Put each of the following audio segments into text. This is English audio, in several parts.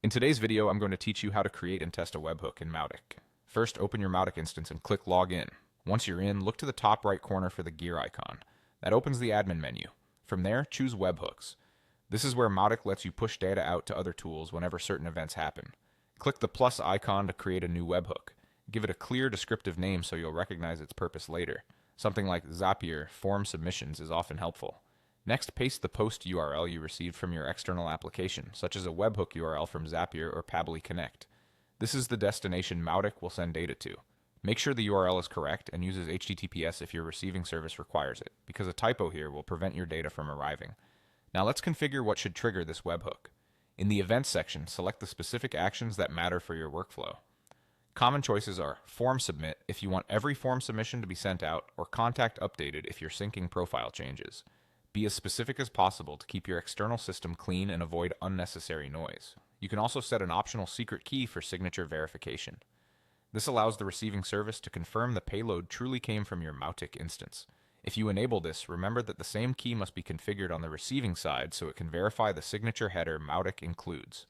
In today's video, I'm going to teach you how to create and test a webhook in Mautic. First, open your Mautic instance and click Login. Once you're in, look to the top right corner for the gear icon. That opens the admin menu. From there, choose Webhooks. This is where Mautic lets you push data out to other tools whenever certain events happen. Click the plus icon to create a new webhook. Give it a clear descriptive name so you'll recognize its purpose later. Something like Zapier form submissions is often helpful. Next, paste the post URL you received from your external application, such as a webhook URL from Zapier or Pabbly Connect. This is the destination Mautic will send data to. Make sure the URL is correct and uses HTTPS if your receiving service requires it, because a typo here will prevent your data from arriving. Now let's configure what should trigger this webhook. In the Events section, select the specific actions that matter for your workflow. Common choices are Form Submit if you want every form submission to be sent out, or Contact Updated if you're syncing profile changes. Be as specific as possible to keep your external system clean and avoid unnecessary noise. You can also set an optional secret key for signature verification. This allows the receiving service to confirm the payload truly came from your Mautic instance. If you enable this, remember that the same key must be configured on the receiving side so it can verify the signature header Mautic includes.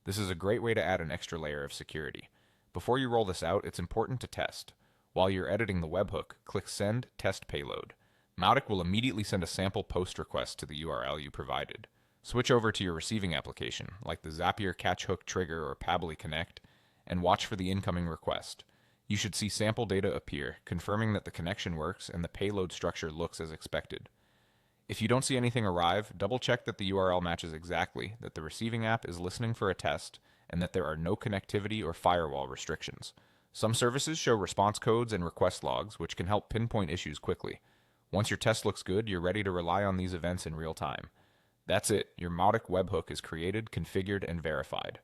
This is a great way to add an extra layer of security. Before you roll this out, it's important to test. While you're editing the webhook, click Send Test Payload. Mautic will immediately send a sample post request to the URL you provided. Switch over to your receiving application, like the Zapier Catch Hook Trigger or Pabbly Connect, and watch for the incoming request. You should see sample data appear, confirming that the connection works and the payload structure looks as expected. If you don't see anything arrive, double-check that the URL matches exactly, that the receiving app is listening for a test, and that there are no connectivity or firewall restrictions. Some services show response codes and request logs, which can help pinpoint issues quickly. Once your test looks good, you're ready to rely on these events in real time. That's it. Your Mautic webhook is created, configured, and verified.